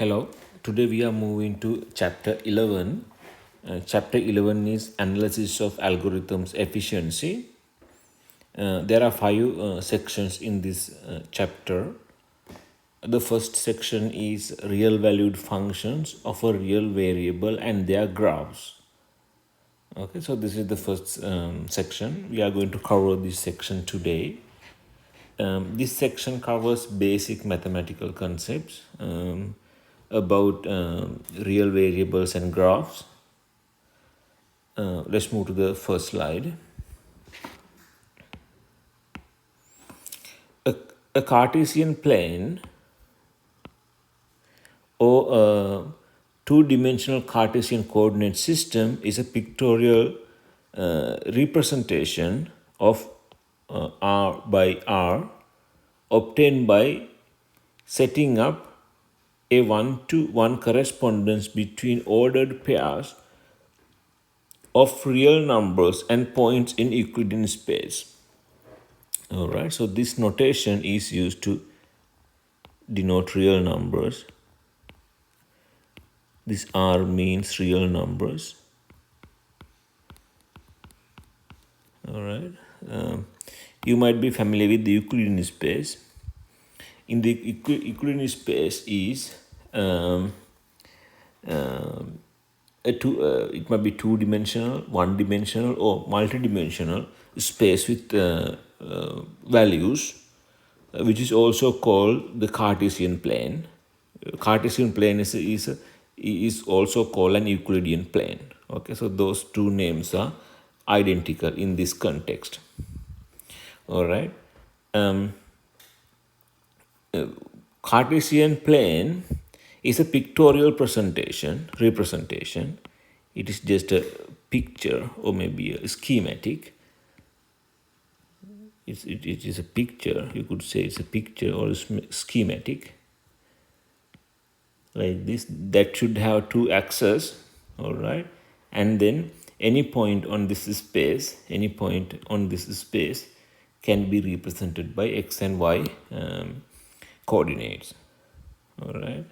Hello, today we are moving to chapter 11. Chapter 11 is analysis of algorithms efficiency. There are five sections in this chapter. The first section is real valued functions of a real variable and their graphs. Okay, so this is the first section. We are going to cover this section today. This section covers basic mathematical concepts about real variables and graphs. Let's move to the first slide. A Cartesian plane or a two-dimensional Cartesian coordinate system is a pictorial representation of R by R obtained by setting up a one-to-one correspondence between ordered pairs of real numbers and points in Euclidean space. All right, so this notation is used to denote real numbers. This R means real numbers. All right, you might be familiar with the Euclidean space. In the Euclidean space is it might be two-dimensional, one-dimensional, or multi-dimensional space with values, which is also called the Cartesian plane. Cartesian plane is also called an Euclidean plane. Okay, so those two names are identical in this context. All right. Cartesian plane is a pictorial representation. It is just a picture or maybe a schematic. It is a picture. You could say it's a picture or a schematic. Like this, that should have two axes, all right? And then any point on this space can be represented by x and y coordinates, all right?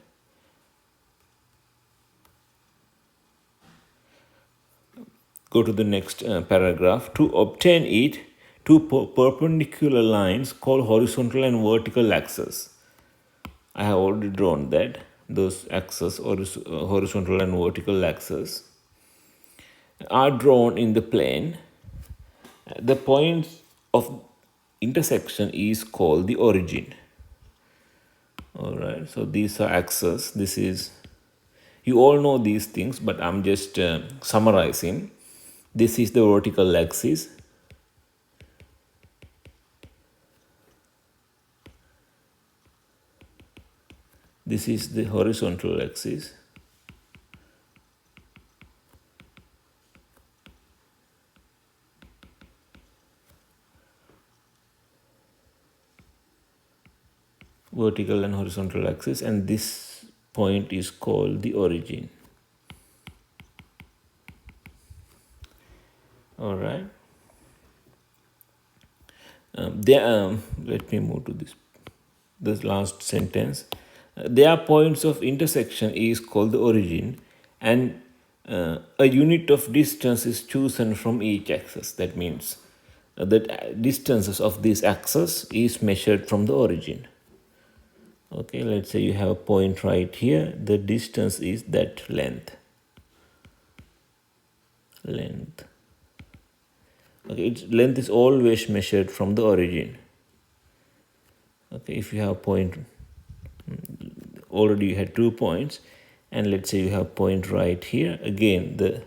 Go to the next paragraph. To obtain it, two perpendicular lines called horizontal and vertical axes. I have already drawn that, those axes, or horizontal and vertical axes, are drawn in the plane. The point of intersection is called the origin. All right, so these are axes. This is, you all know these things, but I'm just summarizing. This is the vertical axis. This is the horizontal axis. Vertical and horizontal axis, and this point is called the origin. All right. Let me move to this last sentence. Their points of intersection is called the origin, and a unit of distance is chosen from each axis. That means the distances of this axis is measured from the origin. Okay, let's say you have a point right here. The distance is that length. Okay, its length is always measured from the origin. Okay, if you have a point, already you had 2 points, and let's say you have a point right here. Again, the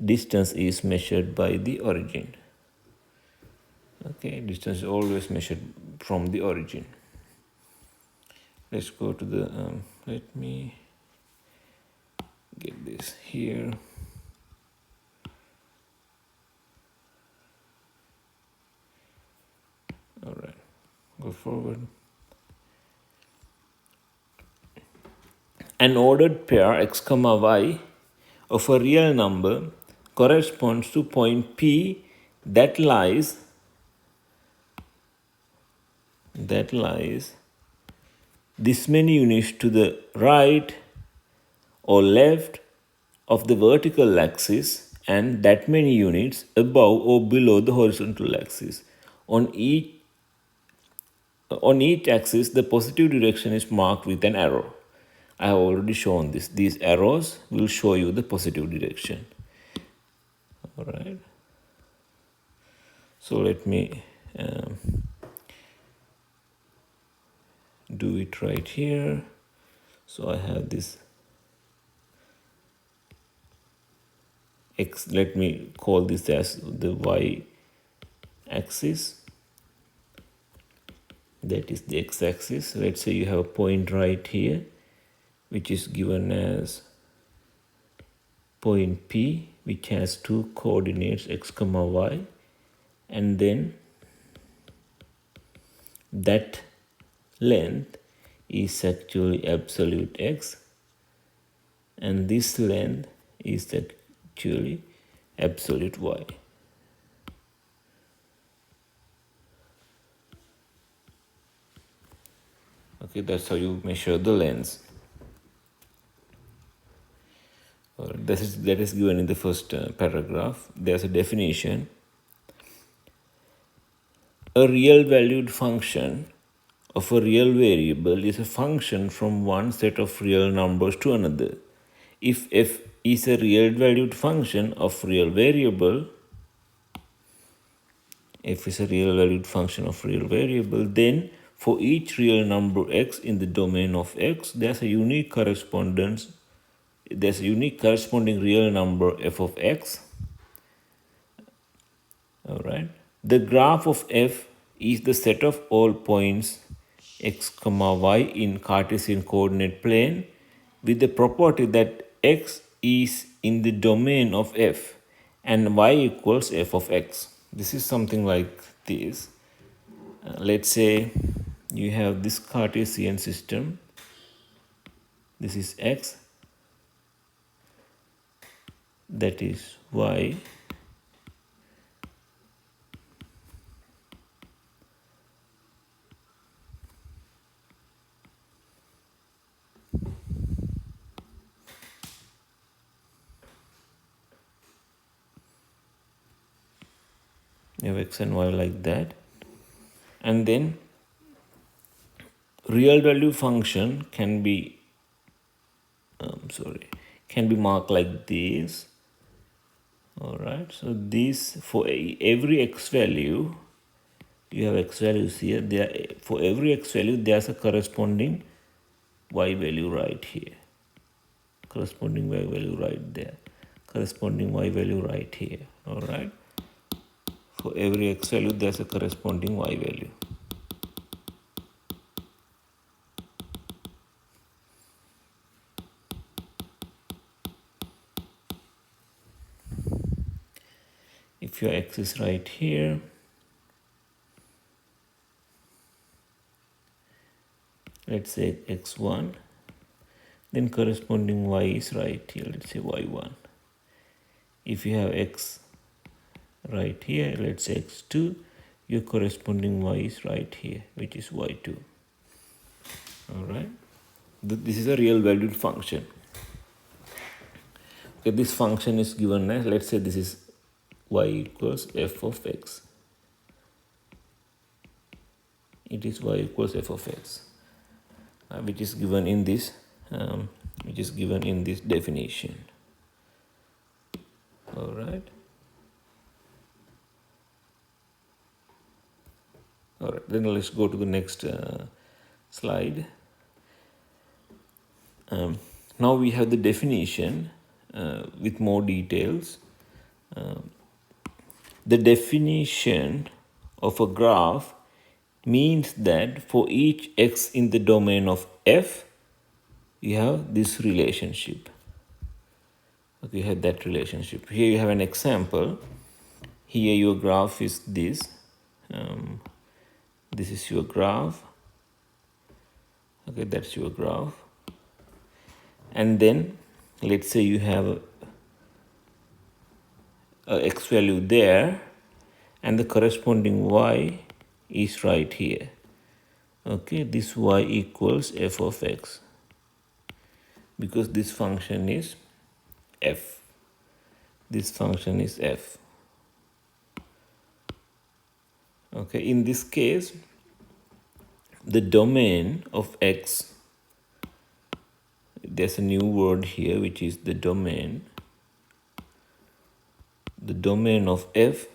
distance is measured by the origin. Okay, distance is always measured from the origin. Let's go to the, let me get this here. All right, go forward. An ordered pair x comma y of a real number corresponds to point P that lies this many units to the right or left of the vertical axis and that many units above or below the horizontal axis. On each axis, the positive direction is marked with an arrow. I have already shown this. These arrows will show you the positive direction. All right. So let me do it right here. So I have this x, let me call this as the y axis. That is the x-axis. Let's say you have a point right here, which is given as point P, which has two coordinates x comma y, and then that length is actually absolute x, and this length is actually absolute y. Okay, that's how you measure the lengths. That is given in the first paragraph. There's a definition. A real valued function of a real variable is a function from one set of real numbers to another. If f is a real valued function of real variable, f is a real valued function of real variable, then for each real number x in the domain of x, there's a unique corresponding real number f of x. All right. The graph of f is the set of all points x comma y in Cartesian coordinate plane with the property that x is in the domain of f and y equals f of x. This is something like this. Let's say you have this Cartesian system. This is x, that is y, you have x and y like that, and then real value function can be marked like this. All right, so this, for every x value, you have x values here. For every x value, there's a corresponding y value right here, corresponding y value right there, corresponding y value right here. All right, for every x value, there's a corresponding y value. If your x is right here, let's say x1, then corresponding y is right here, let's say y1. If you have x right here, let's say x2, your corresponding y is right here, which is y2. All right, this is a real valued function. Okay, this function is given as, let's say this is y equals f of x. It is y equals f of x, which is given in this definition. All right. All right. Then let's go to the next slide. Now we have the definition with more details. The definition of a graph means that for each x in the domain of f, you have this relationship. Okay, you have that relationship. Here you have an example. Here your graph is this. This is your graph. Okay, that's your graph. And then let's say you have a x value there, and the corresponding y is right here. Okay, this y equals f of x, because this function is f. This function is f. Okay, in this case, the domain of x, there's a new word here which is the domain. The domain of f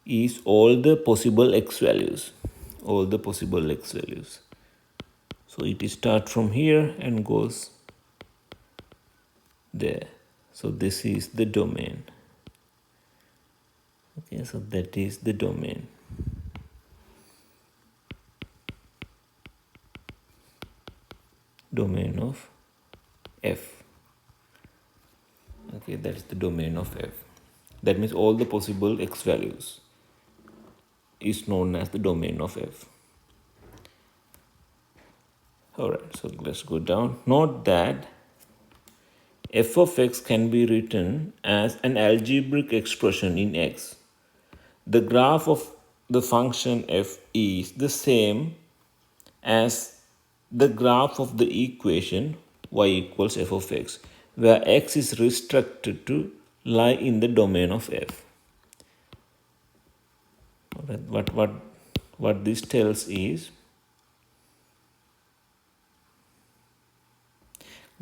is all the possible x values. All the possible x values. So it starts from here and goes there. So this is the domain. Okay, so that is the domain. Domain of f. Okay, that's the domain of f. That means all the possible x values is known as the domain of f. Alright, so let's go down. Note that f of x can be written as an algebraic expression in x. The graph of the function f is the same as the graph of the equation y equals f of x, where x is restricted to lie in the domain of f. What this tells is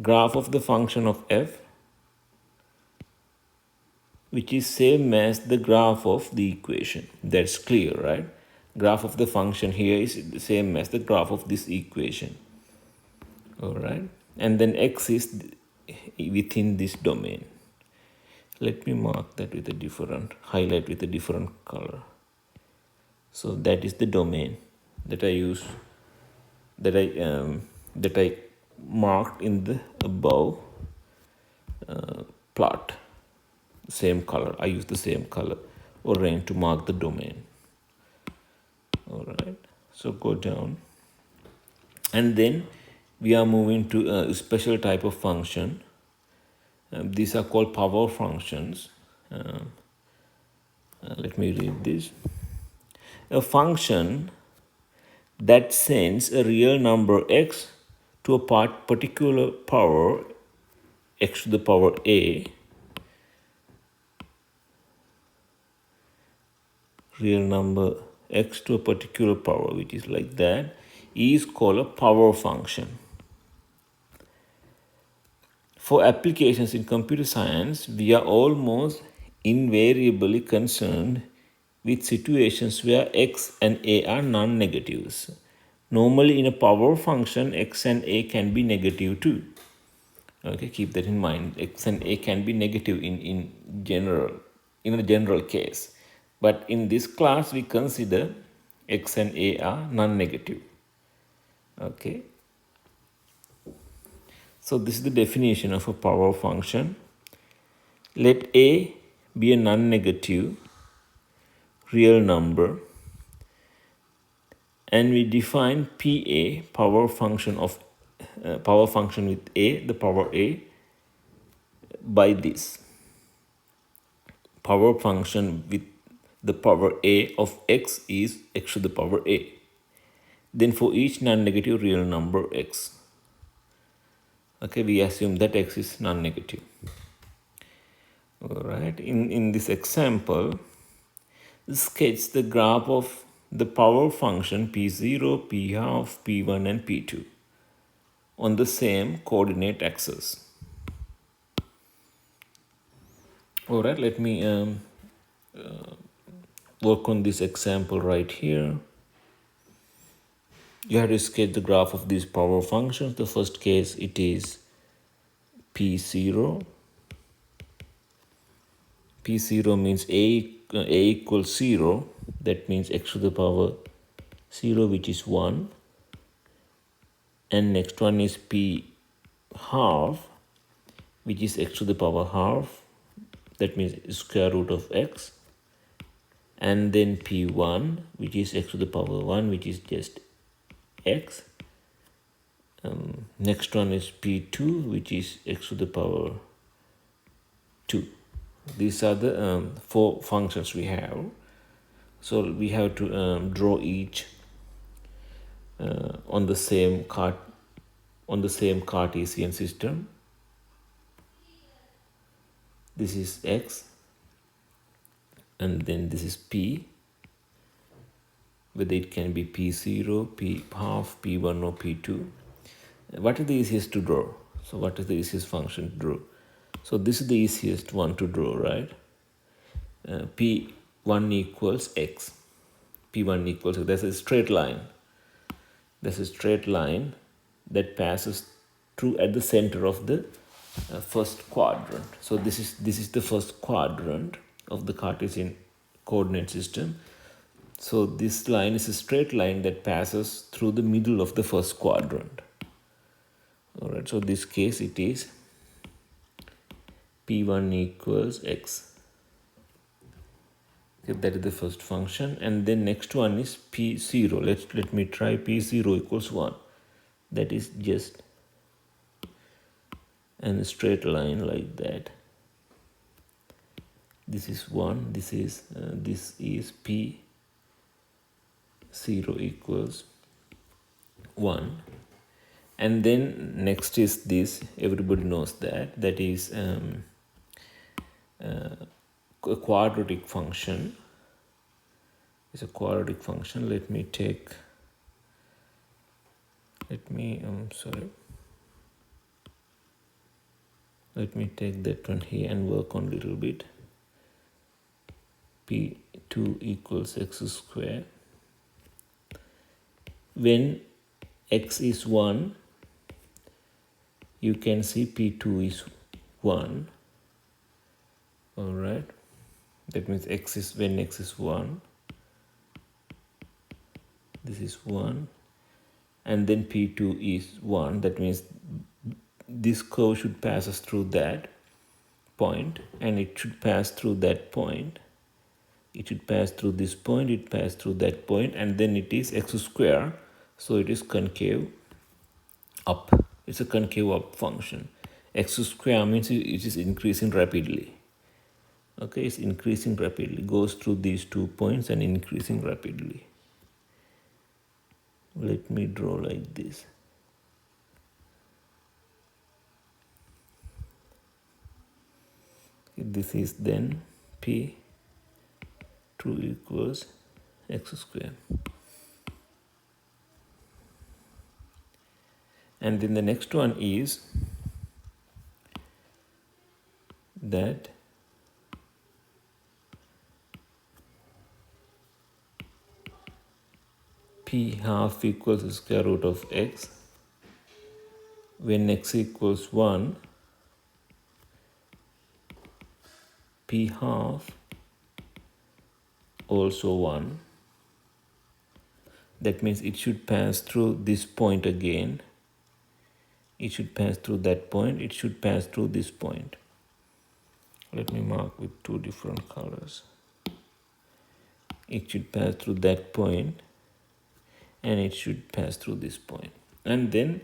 graph of the function of f, which is same as the graph of the equation. That's clear, right? Graph of the function here is the same as the graph of this equation. All right, and then x is within this domain. Let me mark that with a different, highlight with a different color. So that is the domain that I use, that I marked in the above plot. Same color. I use the same color or range to mark the domain. All right. So go down, and then we are moving to a special type of function. These are called power functions. Let me read this. A function that sends a real number x to a particular power, x to the power a, real number x to a particular power, which is like that, is called a power function. For applications in computer science, we are almost invariably concerned with situations where x and a are non-negatives. Normally, in a power function, x and a can be negative too. Okay, keep that in mind. X and a can be negative in a general case. But in this class, we consider x and a are non-negative. Okay. So this is the definition of a power function. Let a be a non-negative real number, and we define PA, power function with a, the power a, by this. Power function with the power a of x is x to the power a. Then for each non-negative real number x, okay, we assume that x is non-negative. All right, in this example, sketch the graph of the power function p0, p half, p1 and p2 on the same coordinate axis. All right, let me work on this example right here. You have to sketch the graph of these power functions. The first case, it is p0. p0 means a equals 0. That means x to the power 0, which is 1. And next one is p half, which is x to the power half. That means square root of x. And then p1, which is x to the power 1, which is just x. Next one is p2, which is x to the power 2. These are the 4 functions we have. So we have to draw each on the same Cartesian system. This is x, and then this is p, whether it can be p0, p half, p1 or p2. What is the easiest to draw? So what is the easiest function to draw? So this is the easiest one to draw, right? P1 equals x. P1 equals, that's a straight line. That's a straight line that passes through at the center of the first quadrant. So this is the first quadrant of the Cartesian coordinate system. So this line is a straight line that passes through the middle of the first quadrant. All right, so this case it is P1 equals x. Okay, that is the first function, and then next one is P0. Let me try P0 equals 1. That is just a straight line like that. This is 1. This is P0 equals 1. And then next is this, everybody knows that is a quadratic function. It's a quadratic function. Let me take that one here and work on a little bit. P2 equals x squared. When x is 1, you can see P2 is 1. All right, that means when x is 1, this is 1, and then P2 is 1. That means this curve should pass us through that point, and it should pass through that point. It should pass through this point, it pass through that point, and then it is x squared. So it is concave up. It's a concave up function. X squared means it is increasing rapidly. Okay, it's increasing rapidly, goes through these 2 points and increasing rapidly. Let me draw like this. This is then P2 equals x squared. And then the next one is that P half equals the square root of x. When x equals 1, P half also 1. That means it should pass through this point again. It should pass through that point. It should pass through this point. Let me mark with 2 different colors. It should pass through that point, and it should pass through this point. And then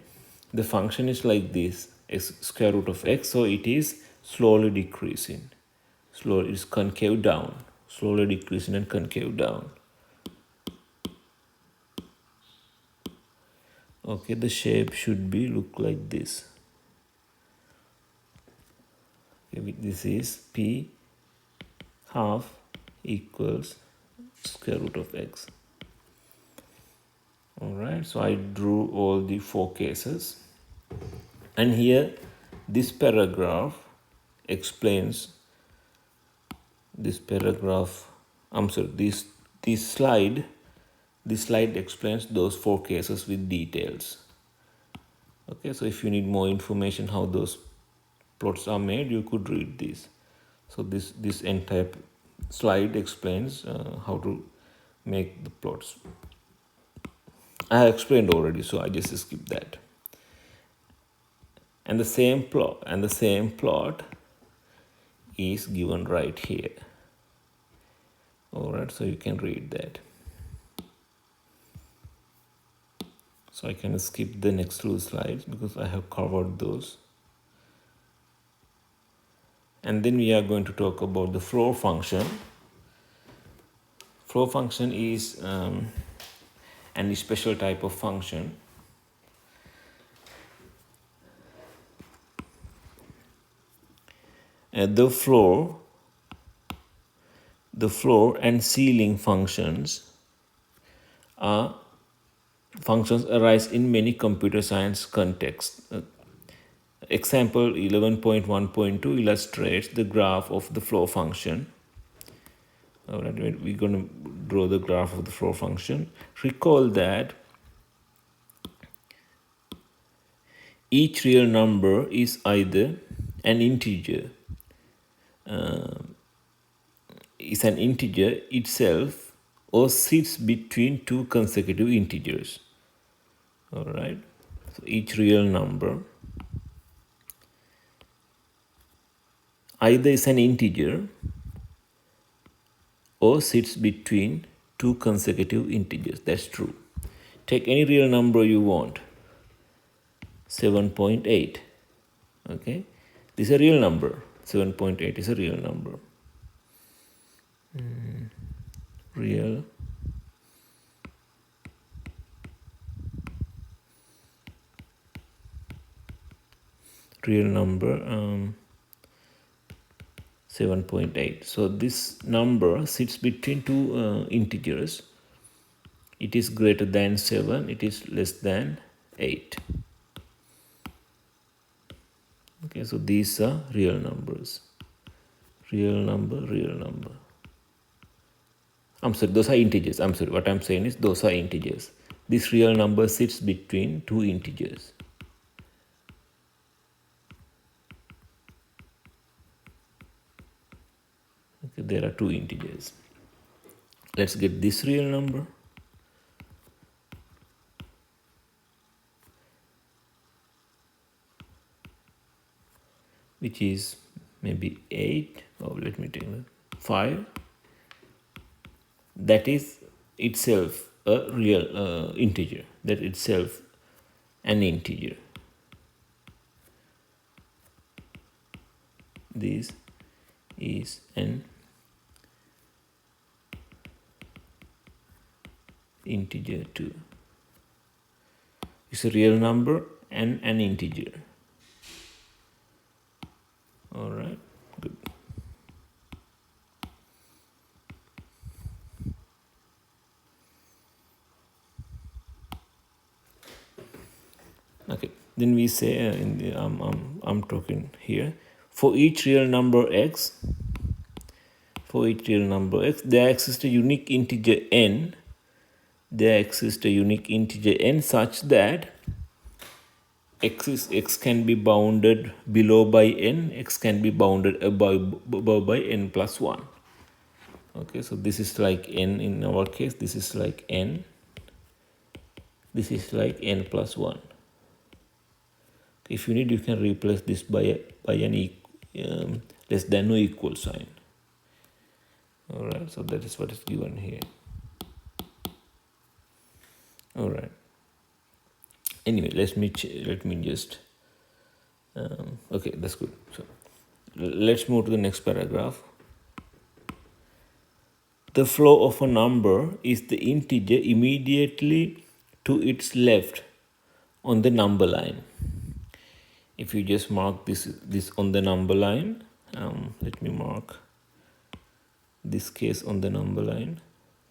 the function is like this, x square root of x. So it is slowly decreasing. Slowly, it's concave down. Slowly decreasing and concave down. Okay, the shape should be look like this. Okay, this is P half equals square root of x. All right, so I drew all the 4 cases, and here this paragraph explains this slide explains those 4 cases with details. Okay, so if you need more information how those plots are made, you could read this. So this entire slide explains how to make the plots. I have explained already, so I just skip that. And the same plot is given right here. All right, so you can read that. So I can skip the next 2 slides because I have covered those. And then we are going to talk about the floor function. Floor function is and a special type of function. The floor and ceiling functions arise in many computer science contexts. Example 11.1.2 illustrates the graph of the floor function. All right, we're going to draw the graph of the floor function. Recall that each real number is either an integer, itself, or sits between two consecutive integers. All right, so each real number either is an integer or sits between two consecutive integers. That's true. Take any real number you want, 7.8. Okay, this is a real number. 7.8 is a real number. Real number 7.8. So this number sits between two integers. It is greater than 7, it is less than 8. Okay, so these are real numbers. Real number. I'm sorry, those are integers. I'm sorry, what I'm saying is those are integers. This real number sits between two integers. Okay, there are two integers. Let's get this real number. Which is maybe 8, or let me tell you, 5. That is itself a real integer. That itself an integer. This is an integer too. It's a real number and an integer. All right, good. Okay, then we say I'm talking here, for each real number x, there exists a unique integer n. There exists a unique integer n such that x can be bounded below by n, x can be bounded above by n plus 1. Okay, so this is like n in our case, this is like n, this is like n plus 1. If you need, you can replace this by an less than or equal sign. All right, so that is what is given here. All right. Anyway, let me just okay, that's good. So let's move to the next paragraph. The flow of a number is the integer immediately to its left on the number line. If you just mark this on the number line, let me mark this case on the number line.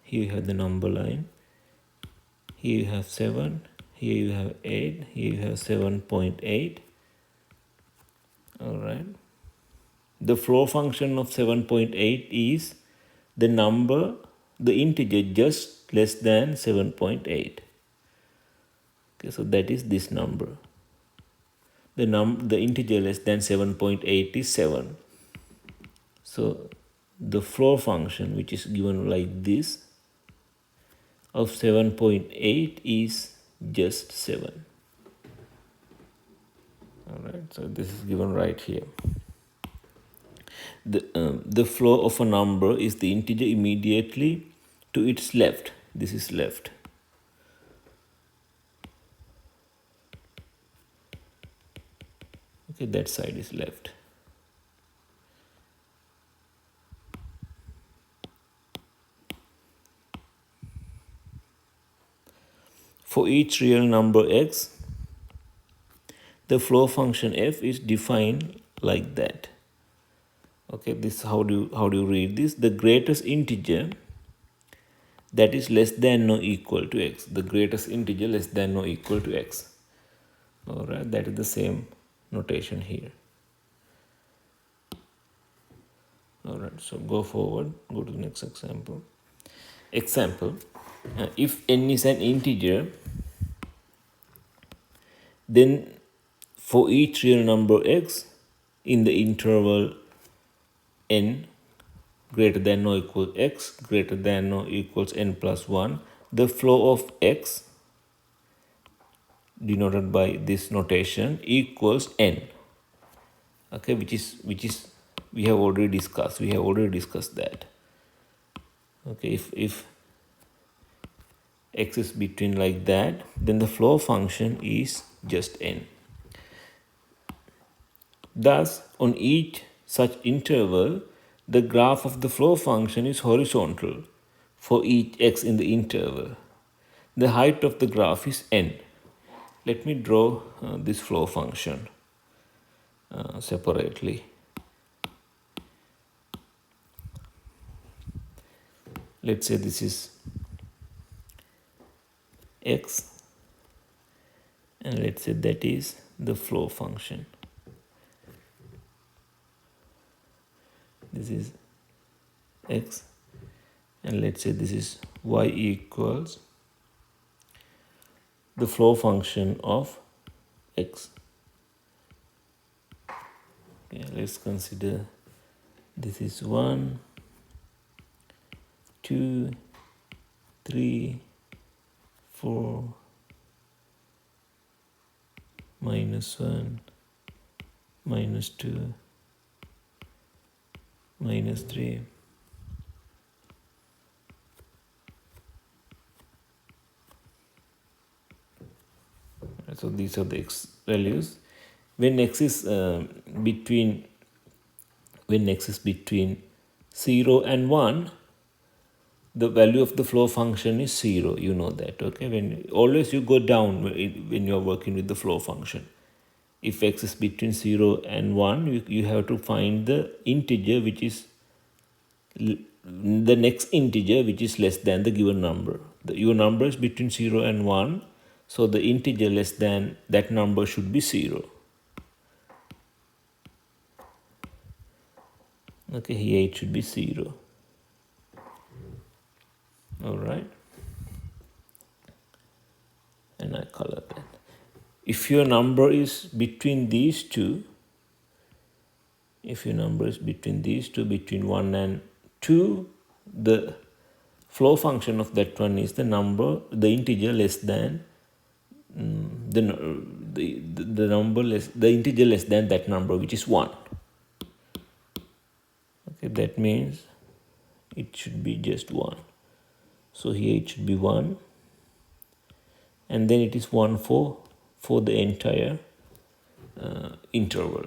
Here you have the number line. Here you have 7. Here you have 8. Here you have 7.8. All right. The floor function of 7.8 is the number, the integer just less than 7.8. Okay, so that is this number. The integer less than 7.8 is 7. So the floor function, which is given like this, of 7.8 is just 7. All right, so this is given right here. The floor of a number is the integer immediately to its left. This is left. Okay, that side is left. for each real number x, the flow function f is defined like that. Okay, this how do you read this? The greatest integer that is less than or equal to x. The greatest integer less than or equal to x. All right, that is the same notation here. All right, so go forward, go to the next example. Example, if n is an integer, then for each real number x in the interval n greater than or equal x greater than or equals n plus 1, the flow of x denoted by this notation equals n. Okay, which is we have already discussed that. Okay, if x is between like that, then the flow function is just n. Thus, on each such interval, the graph of the flow function is horizontal for each x in the interval. The height of the graph is n. Let me draw this flow function separately. Let's say this is x, and let's say that is the flow function. This is x, and let's say this is y equals the flow function of x. Okay, let's consider this is 1, 2, 3, 4, minus 1, minus 2, minus 3. So these are the x values. When x is between 0 and 1, the value of the flow function is 0. You know that, okay? When always you go down when you are working with the flow function. If x is between 0 and 1, you have to find the integer which is the next integer which is less than the given number. Your number is between 0 and 1, so the integer less than that number should be 0. Okay, here it should be 0. All right, and I color that. If your number is between these two, between 1 and 2, the flow function of that one is the integer less than the integer less than that number, which is 1. Okay, that means it should be just 1. So here it should be 1, and then it is 1 for the entire interval.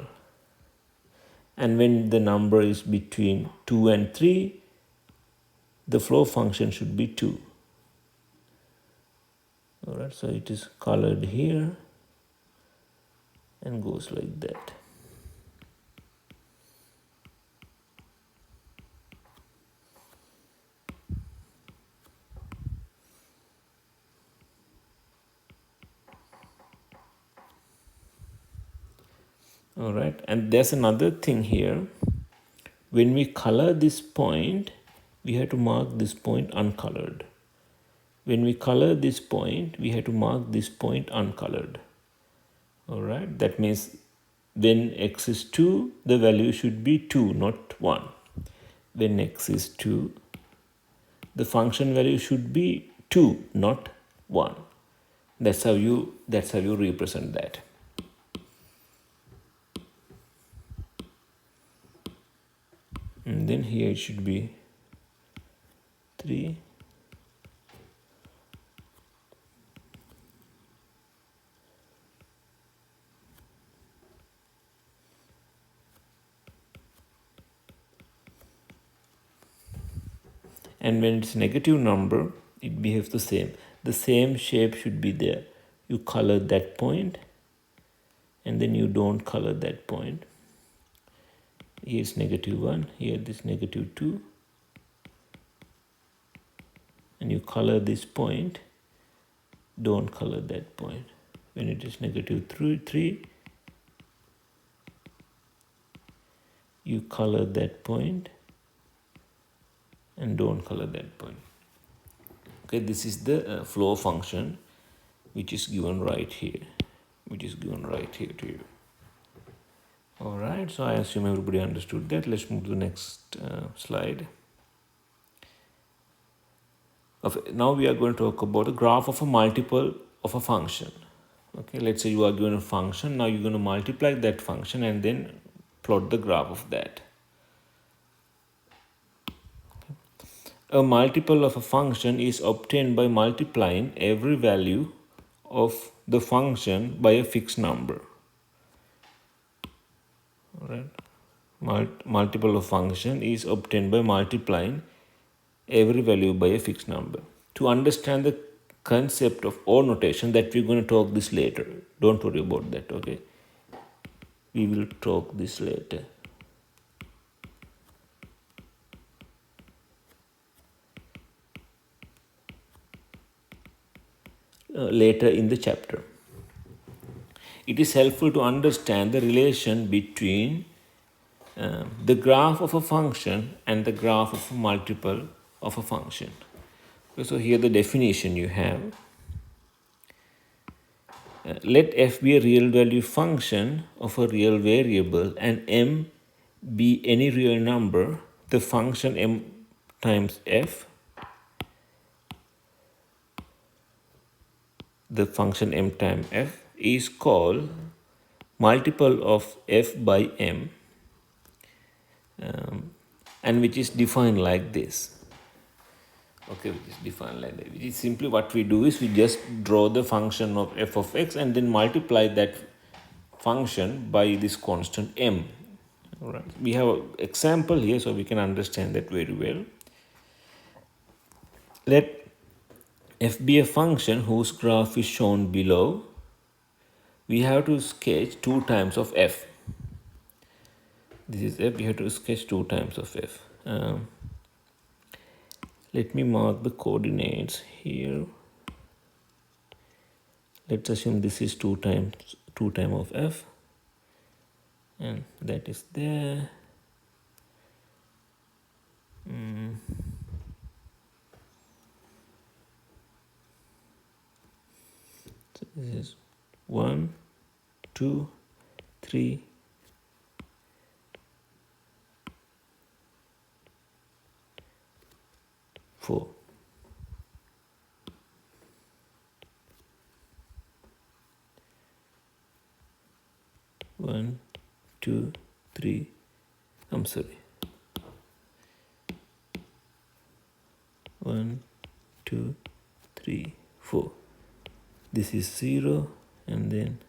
And when the number is between 2 and 3, the flow function should be 2. All right, so it is colored here and goes like that. All right, and there's another thing here. When we color this point, we have to mark this point uncolored. When we color this point, we have to mark this point uncolored. All right, that means when x is 2, the value should be 2, not 1. When x is 2, the function value should be 2, not 1. That's how you represent that. And then here it should be 3. And when it's negative number, it behaves the same. the same shape should be there. You color that point and then you don't color that point. Here it's -1, here this -2, and you color this point, don't color that point. When it is -3, you color that point and don't color that point. Okay, this is the flow function which is given right here, to you. All right, so I assume everybody understood that. Let's move to the next slide. Now we are going to talk about a graph of a multiple of a function. Okay, let's say you are given a function. Now you're going to multiply that function and then plot the graph of that. A multiple of a function is obtained by multiplying every value of the function by a fixed number. All right. Multiple of function is obtained by multiplying every value by a fixed number. To understand the concept of OR notation, that we're going to talk this later. Don't worry about that, okay? We will talk this later. Later in the chapter. It is helpful to understand the relation between the graph of a function and the graph of a multiple of a function. Okay, so here the definition you have. Let f be a real value function of a real variable and m be any real number. The function m times f, the function m times f is called multiple of f by m, and which is defined like this. Okay, which is defined like that. Which is simply what we do is we just draw the function of f of x and then multiply that function by this constant m. All right. We have an example here so we can understand that very well. Let f be a function whose graph is shown below. We have to sketch 2 times of f. This is f, we have to sketch 2 times of f. Let me mark the coordinates here. Let's assume this is 2 times of f, and that is there. So this is 1, 2, 3, 4. One, two, three. I'm sorry. 1, 2, 3, 4. This is 0, and then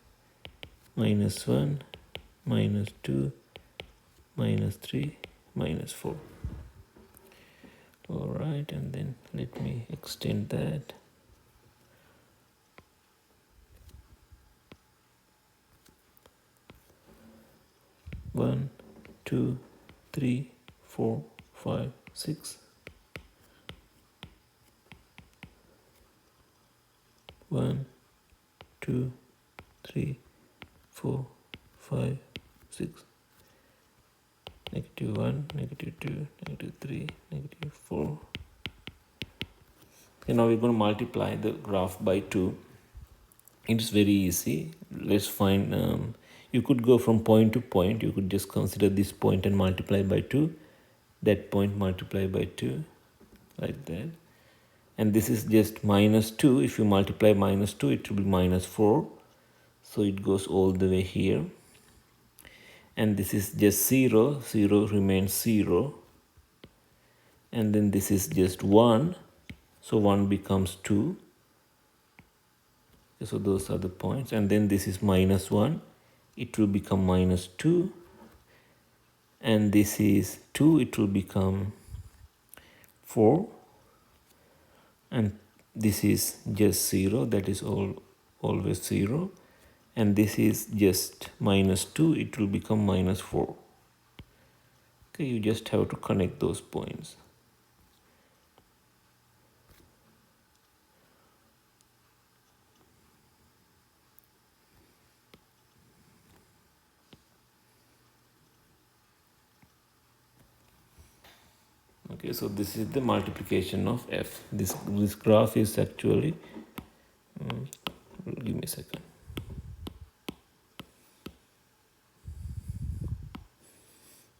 -1, -2, -3, -4. All right, and then let me extend that. One, 2, 3, 4, 5, 6. 1, 2, 3, 4, 5, 6. -1, -2, -3, -4. Okay, now we're going to multiply the graph by 2. It's very easy. Let's find, you could go from point to point. You could just consider this point and multiply by 2. That point multiply by 2, like that. And this is just -2. If you multiply -2, it will be -4. So it goes all the way here. And this is just 0. 0 remains 0. And then this is just 1. So 1 becomes 2. So those are the points. And then this is -1. It will become -2. And this is 2. It will become 4. And this is just 0, that is always 0, and this is just -2, it will become -4. Okay, you just have to connect those points. Okay, so this is the multiplication of f. This graph is actually, give me a second.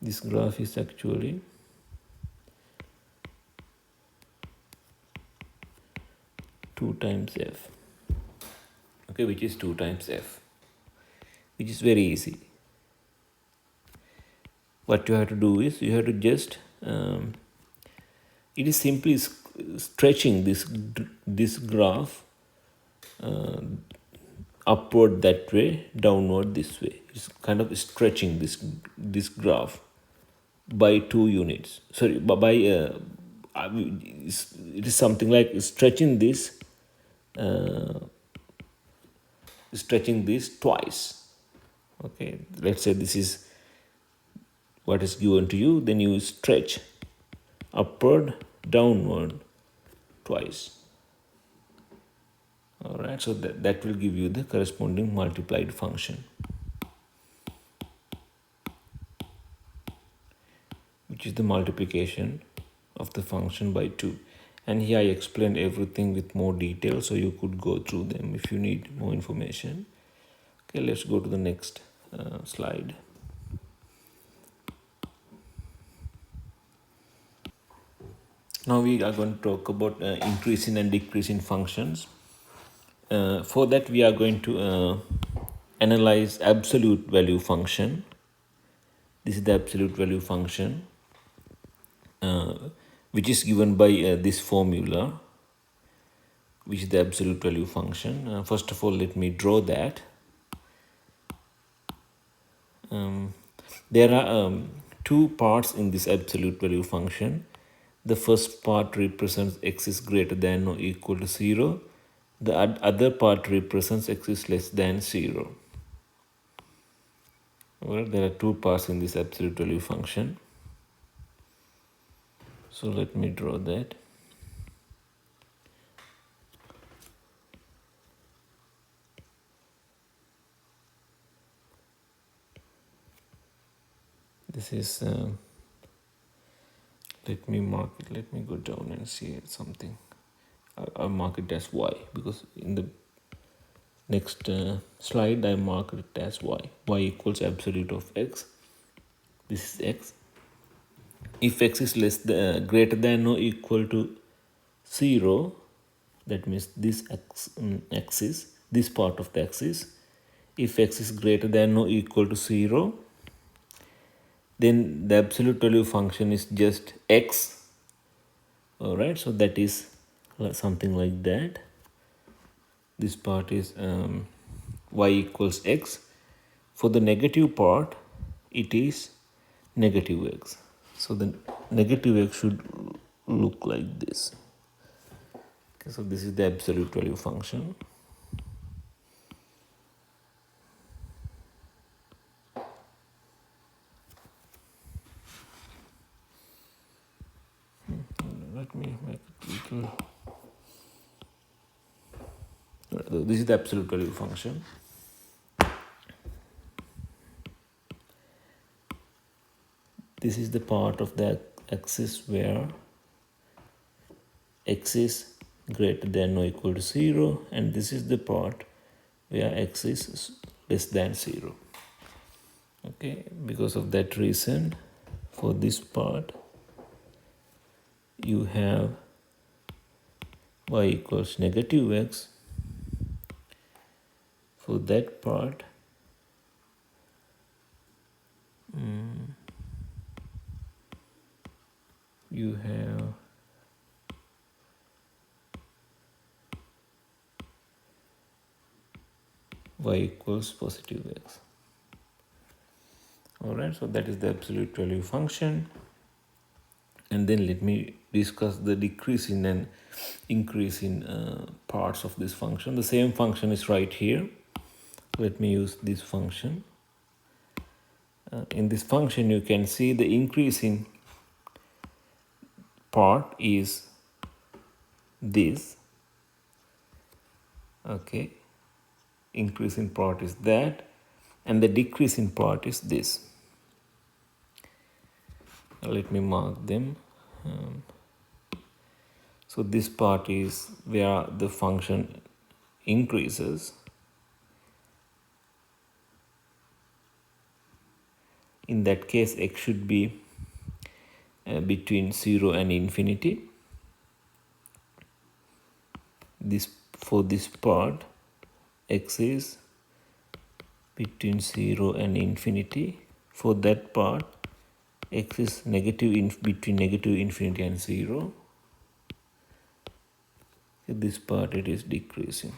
This graph is actually 2 times f. Okay, which is 2 times f, which is very easy. What you have to do is you have to just it is simply stretching this graph upward that way, downward this way. It's kind of stretching this graph by 2 units. Sorry, by it is something like stretching this twice. Okay, let's say this is what is given to you, then you stretch upward, downward twice. All right, so that will give you the corresponding multiplied function, which is the multiplication of the function by 2. And here I explained everything with more detail, so you could go through them if you need more information. Okay, let's go to the next slide. Now we are going to talk about increasing and decreasing functions. For that we are going to analyze absolute value function. This is the absolute value function, which is given by this formula, which is the absolute value function. First of all, let me draw that. There are 2 parts in this absolute value function. The first part represents x is greater than or equal to 0. The other part represents x is less than 0. Well, there are 2 parts in this absolute value function. So let me draw that. This is, let me mark it, let me go down and see something. I'll mark it as y, because in the next slide I mark it as y. Y equals absolute of x. This is x. If x is greater than or equal to 0, that means this axis, this part of the axis, if x is greater than or equal to 0, then the absolute value function is just x. All right, so that is something like that. This part is y equals x. For the negative part, it is negative x. So the negative x should look like this. Okay, so this is the absolute value function. Let me make it little. This is the absolute value function. This is the part of the axis where x is greater than or equal to 0, and this is the part where x is less than 0. Okay, because of that reason, for this part you have y equals negative x. For that part, you have y equals positive x. All right, so that is the absolute value function. And then let me discuss the decrease in and increase in parts of this function. The same function is right here. Let me use this function. In this function, you can see the increase in part is this. Okay, increase in part is that, and the decrease in part is this. Let me mark them. So this part is where the function increases. In that case, x should be between 0 and infinity. This, for this part, x is between 0 and infinity. For that part, x is between negative infinity and 0. This part, it is decreasing.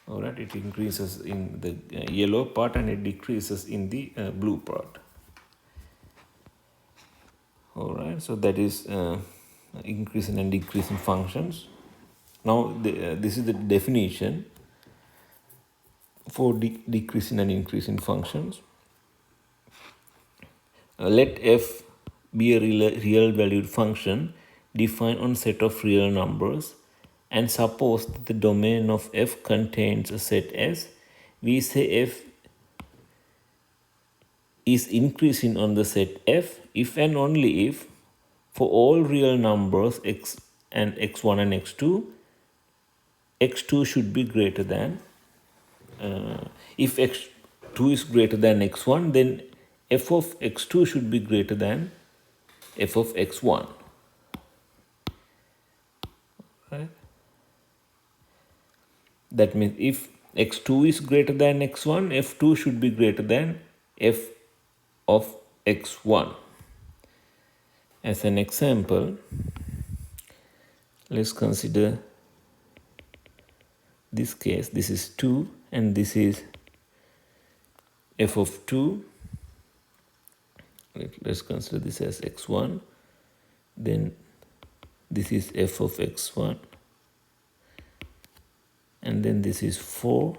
Alright, it increases in the yellow part and it decreases in the blue part. Alright, so that is increasing and decreasing functions. Now this is the definition for decreasing and increasing functions. Let f be a real valued function defined on set of real numbers, and suppose that the domain of f contains a set S. We say f is increasing on the set f if and only if for all real numbers x and x1 and x2, x2 should be greater than, if x2 is greater than x1, then f of x2 should be greater than f of x1. Right? That means if x2 is greater than x1, f2 should be greater than f of x1. As an example, let's consider this case. This is 2 and this is f of 2. Let's consider this as x1. Then this is f of x1. And then this is 4.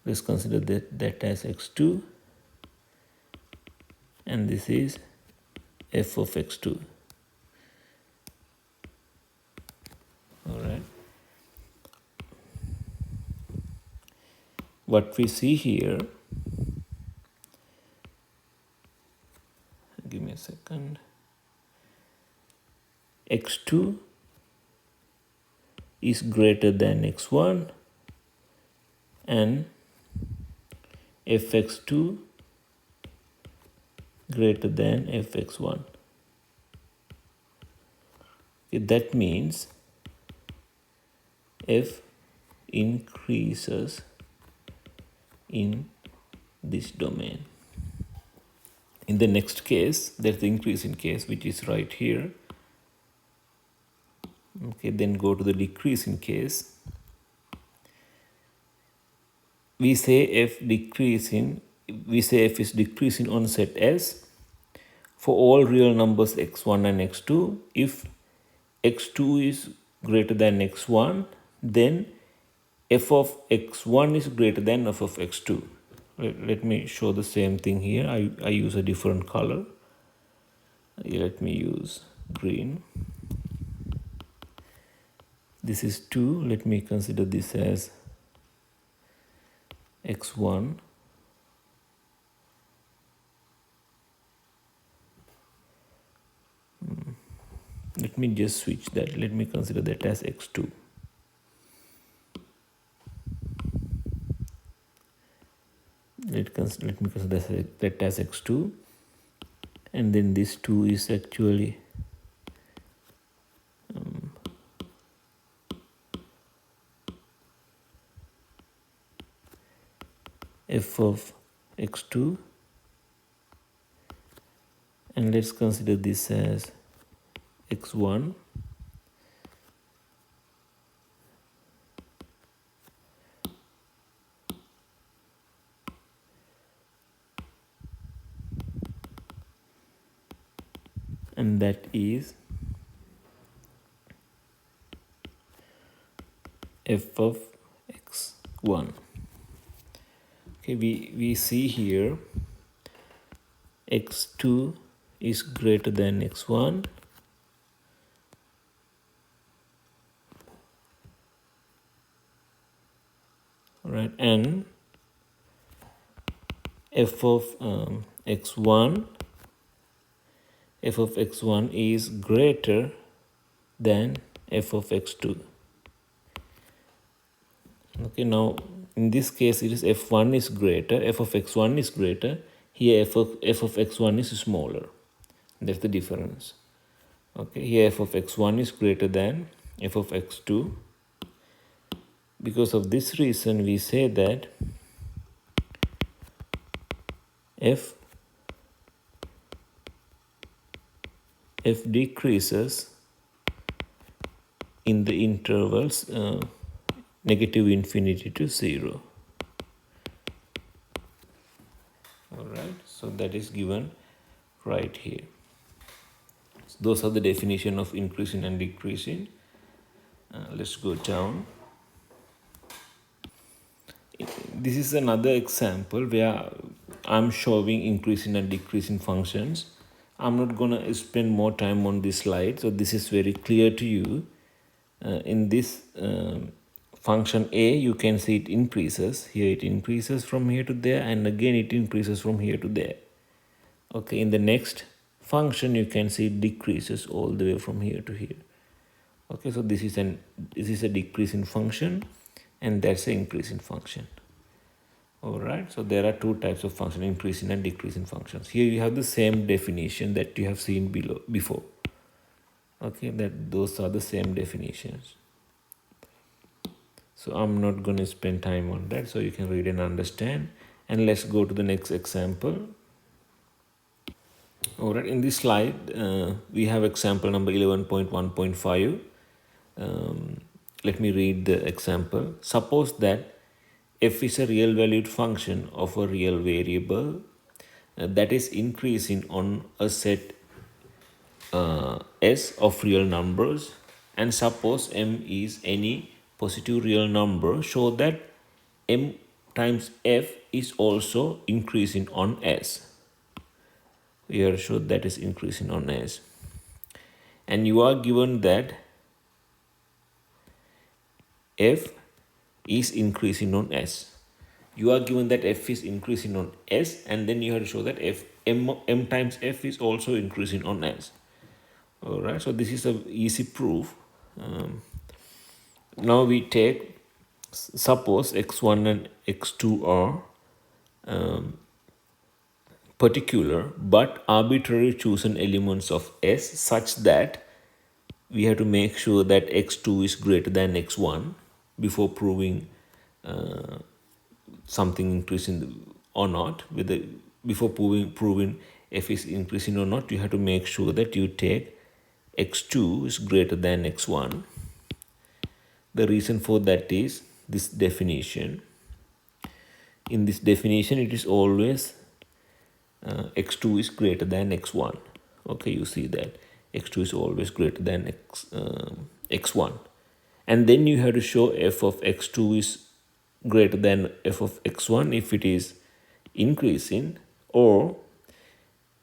Let's consider that as x2. And this is f of x2. Alright. What we see here, give me a second, x2 is greater than x1 and fx2 greater than fx1. That means f increases in this domain. In the next case, there's the increase in case, which is right here. Okay, then go to the decrease in case. We say f is decreasing on set S for all real numbers x1 and x2. If x2 is greater than x1, then f of x1 is greater than f of x2. Let me show the same thing here. I use a different color. Let me use green. This is 2. Let me consider this as x1. Let me just switch that. Let me consider that as x2. Let me consider that as x2. And then this 2 is actually f of x2. And let's consider this as x1. f of x1. Okay, we see here x2 is greater than x1, right? And f of x1 is greater than f of x2. Okay, now in this case it is f1 is greater, f of x1 is greater. Here f of x1 is smaller. That's the difference. Okay, here f of x1 is greater than f of x2. Because of this reason, we say that f decreases in the intervals negative infinity to 0. All right, so that is given right here. So those are the definition of increasing and decreasing. Let's go down. This is another example where I'm showing increasing and decreasing functions. I'm not going to spend more time on this slide, so this is very clear to you. In this function a, you can see it increases. Here it increases from here to there, and again it increases from here to there. Okay, in the next function you can see it decreases all the way from here to here. Okay, so this is a decreasing function, and that's an increasing function. All right, so there are two types of function, increasing and decreasing functions. Here you have the same definition that you have seen before. Okay, that those are the same definitions. So I'm not going to spend time on that, so you can read and understand. And let's go to the next example. All right, in this slide, we have example number 11.1.5. Let me read the example. Suppose that f is a real valued function of a real variable that is increasing on a set S of real numbers, and suppose m is any positive real number, show that m times f is also increasing on S. Here show that is increasing on S. And you are given that f is increasing on S. You are given that f is increasing on S, and then you have to show that m times f is also increasing on S. All right, so this is an easy proof. Now we take, suppose x1 and x2 are particular but arbitrary chosen elements of S, such that we have to make sure that x2 is greater than x1 before proving something increasing or not. Before proving f is increasing or not, you have to make sure that you take x2 is greater than x1. The reason for that is this definition. In this definition, it is always x2 is greater than x1. Okay, you see that x2 is always greater than x1. And then you have to show f of x2 is greater than f of x1 if it is increasing, or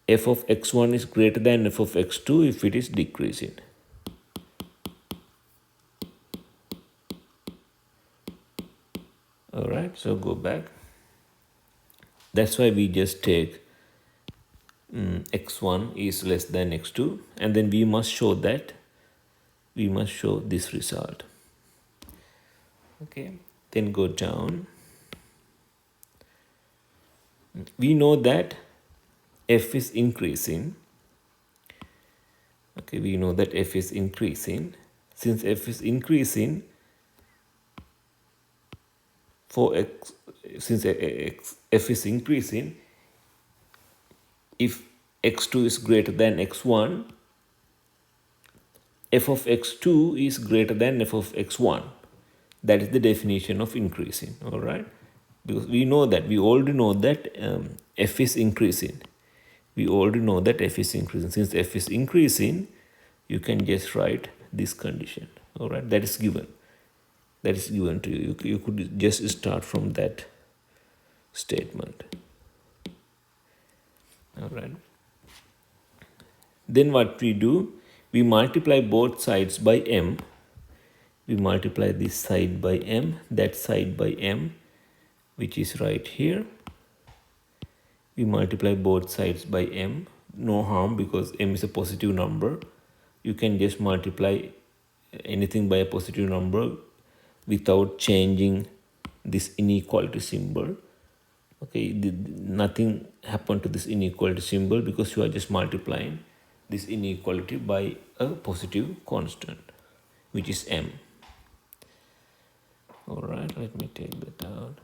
f of x1 is greater than f of x2 if it is decreasing. All right, so go back. That's why we just take x1 is less than x2, and then we must show this result. Okay, then go down. We know that f is increasing. Okay, we know that f is increasing. Since f is increasing, since f is increasing, if x2 is greater than x1, f of x2 is greater than f of x1. That is the definition of increasing. All right, because we already know that f is increasing. We already know that f is increasing. Since f is increasing, you can just write this condition. All right, that is given. that is given to you. You could just start from that statement. All right. Then what we do, we multiply both sides by m. We multiply this side by m, that side by m, which is right here. We multiply both sides by m. No harm, because m is a positive number. You can just multiply anything by a positive number without changing this inequality symbol. Okay, nothing happened to this inequality symbol because you are just multiplying this inequality by a positive constant, which is m. All right, let me take that out.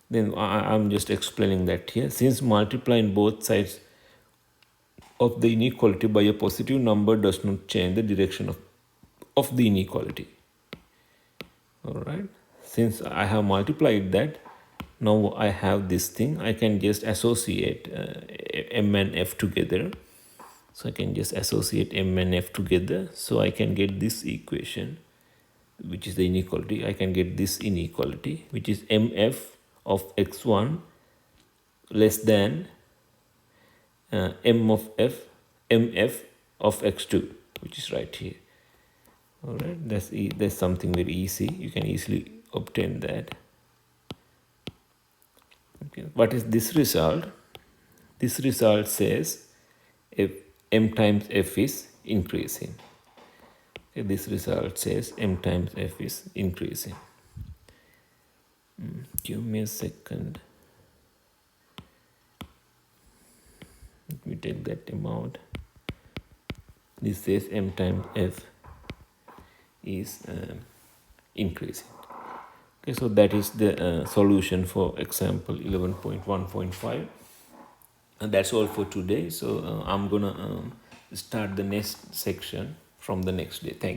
Then I'm just explaining that here. Since multiplying both sides of the inequality by a positive number does not change the direction of the inequality. All right. Since I have multiplied that, now I have this thing. I can just associate m and f together. So I can just associate m and f together. So I can get this equation, which is the inequality. I can get this inequality, which is mf of x1 less than mf of x2, which is right here. All right, that's something very easy. You can easily obtain that. Okay, what is this result? This result says if m times f is increasing. Okay, this result says m times f is increasing. Give me a second. Let me take that amount. This says m times f is increasing. Okay, so that is the solution for example 11.1.5. And that's all for today. So I'm gonna start the next section from the next day. Thank you.